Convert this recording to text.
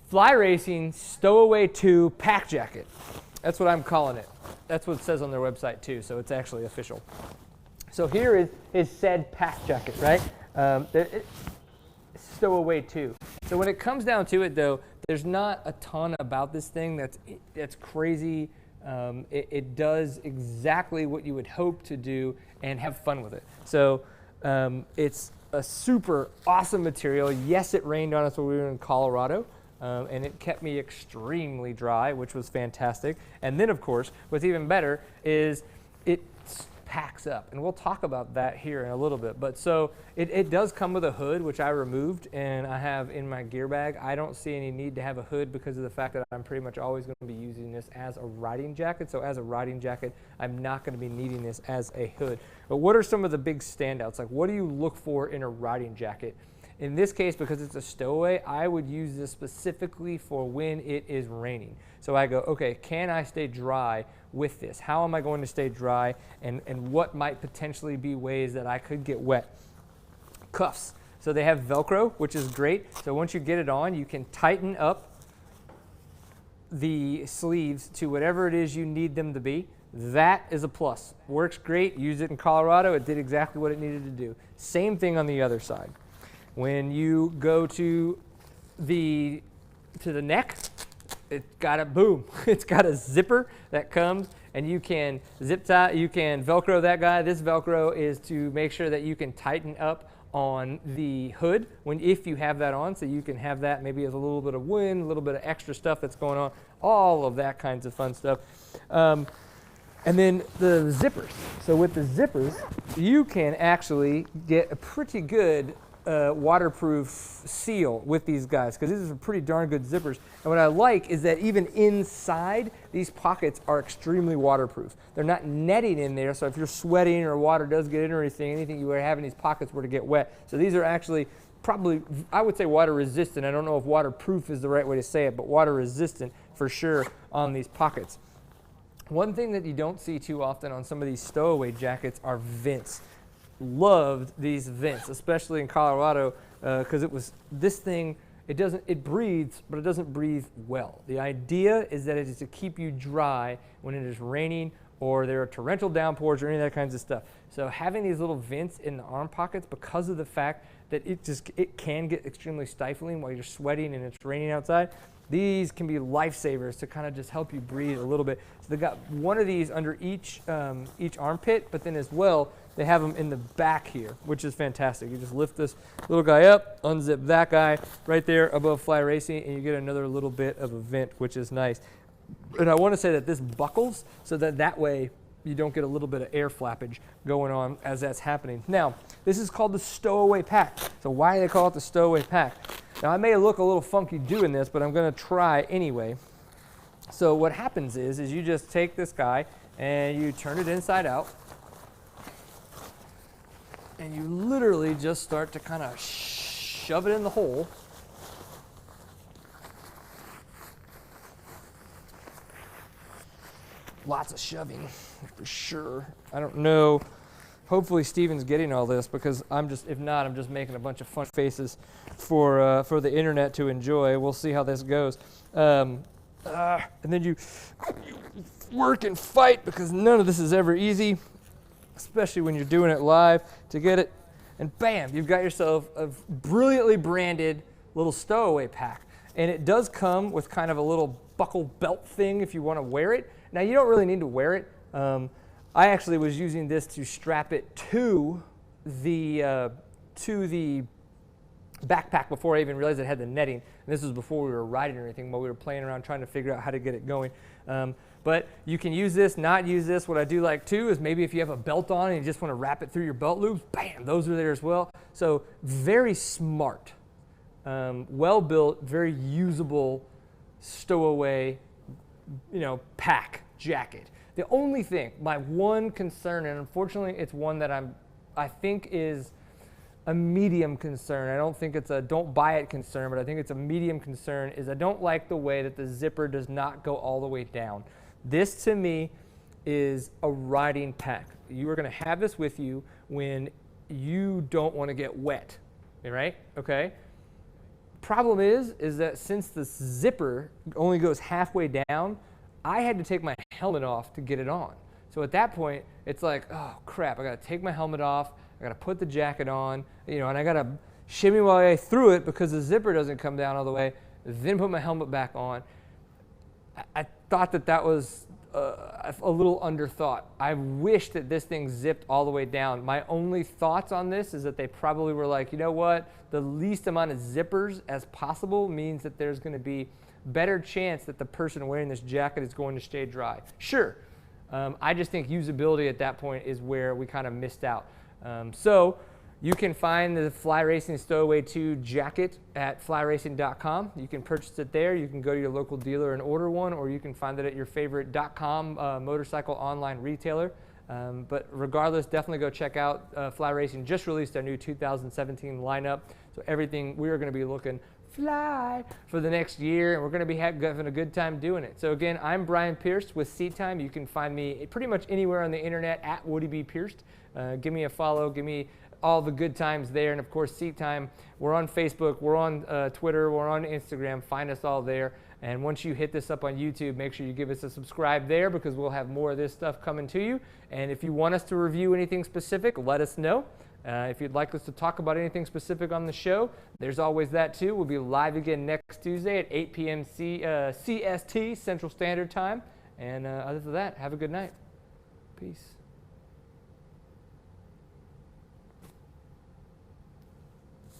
Fly Racing Stow Away II pack jacket. That's what I'm calling it. That's what it says on their website too, so it's actually official. So here is said pack jacket, right? Stow Away II. So when it comes down to it though, there's not a ton about this thing that's crazy. It does exactly what you would hope to do and have fun with it. So it's a super awesome material. Yes, it rained on us when we were in Colorado. And it kept me extremely dry, which was fantastic. And then, of course, what's even better is it packs up. And we'll talk about that here in a little bit. But so it does come with a hood, which I removed and I have in my gear bag. I don't see any need to have a hood because of the fact that I'm pretty much always going to be using this as a riding jacket. So as a riding jacket, I'm not going to be needing this as a hood. But what are some of the big standouts? Like, what do you look for in a riding jacket? In this case, because it's a stowaway, I would use this specifically for when it is raining. So I go, okay, can I stay dry with this? How am I going to stay dry? And what might potentially be ways that I could get wet? Cuffs. So they have Velcro, which is great. So once you get it on, you can tighten up the sleeves to whatever it is you need them to be. That is a plus. Works great. Used it in Colorado. It did exactly what it needed to do. Same thing on the other side. When you go to the neck, it's got a boom. It's got a zipper that comes, and you can zip tie, you can Velcro that guy. This Velcro is to make sure that you can tighten up on the hood if you have that on, so you can have that maybe as a little bit of wind, a little bit of extra stuff that's going on, all of that kinds of fun stuff. And then the zippers. So with the zippers, you can actually get a pretty good waterproof seal with these guys, because these are pretty darn good zippers. And what I like is that even inside, these pockets are extremely waterproof. They're not netting in there, so if you're sweating or water does get in or anything you would have in these pockets were to get wet. So these are actually probably, I would say, water resistant. I don't know if waterproof is the right way to say it, but water resistant for sure on these pockets. One thing that you don't see too often on some of these stowaway jackets are vents. Loved these vents, especially in Colorado, because this thing, it breathes, but it doesn't breathe well. The idea is that it is to keep you dry when it is raining or there are torrential downpours or any of that kinds of stuff. So having these little vents in the arm pockets, because of the fact that it can get extremely stifling while you're sweating and it's raining outside, these can be lifesavers to kind of just help you breathe a little bit. So they've got one of these under each armpit, but then as well, they have them in the back here, which is fantastic. You just lift this little guy up, unzip that guy right there above Fly Racing, and you get another little bit of a vent, which is nice. And I want to say that this buckles so that way you don't get a little bit of air flappage going on as that's happening. Now, this is called the Stowaway Pack. So why do they call it the Stowaway Pack? Now, I may look a little funky doing this, but I'm going to try anyway. So what happens is you just take this guy and you turn it inside out. And you literally just start to kind of shove it in the hole. Lots of shoving, for sure. I don't know. Hopefully Steven's getting all this, because if not, I'm just making a bunch of fun faces for the internet to enjoy. We'll see how this goes. And then you work and fight, because none of this is ever easy, especially when you're doing it live, to get it, and bam, you've got yourself a brilliantly branded little stowaway pack. And it does come with kind of a little buckle belt thing if you want to wear it. Now, you don't really need to wear it. I actually was using this to strap it to the backpack before I even realized it had the netting. And this was before we were riding or anything, but we were playing around trying to figure out how to get it going. But you can use this, not use this. What I do like too is maybe if you have a belt on and you just want to wrap it through your belt loops, bam, those are there as well. So very smart, well built, very usable stowaway, pack jacket. The only thing, my one concern, and unfortunately it's one that I think is a medium concern. I don't think it's a don't buy it concern, but I think it's a medium concern, is I don't like the way that the zipper does not go all the way down. This to me is a riding pack. You are going to have this with you when you don't want to get wet, right? Okay? Problem is that since the zipper only goes halfway down, I had to take my helmet off to get it on. So at that point, it's like, oh crap, I gotta take my helmet off, I gotta put the jacket on, you know, and I gotta shimmy my way through it because the zipper doesn't come down all the way, then put my helmet back on. I thought that was a little underthought. I wish that this thing zipped all the way down. My only thoughts on this is that they probably were like, you know what, the least amount of zippers as possible means that there's gonna be better chance that the person wearing this jacket is going to stay dry. Sure, I just think usability at that point is where we kind of missed out. So you can find the Fly Racing Stow Away II jacket at flyracing.com. You can purchase it there. You can go to your local dealer and order one, or you can find it at your favorite .com motorcycle online retailer. But regardless, definitely go check out Fly Racing. Just released our new 2017 lineup. So everything, we are going to be looking fly for the next year, and we're going to be having a good time doing it. So again, I'm Brian Pierce with Seat Time. You can find me pretty much anywhere on the internet at Woody B. Pierced. Give me a follow. Give me all the good times there. And of course, Seat Time, we're on Facebook, we're on Twitter, we're on Instagram. Find us all there. And once you hit this up on YouTube, make sure you give us a subscribe there, because we'll have more of this stuff coming to you. And if you want us to review anything specific, let us know. If you'd like us to talk about anything specific on the show, there's always that too. We'll be live again next Tuesday at 8 p.m. CST, Central Standard Time. And other than that, have a good night. Peace.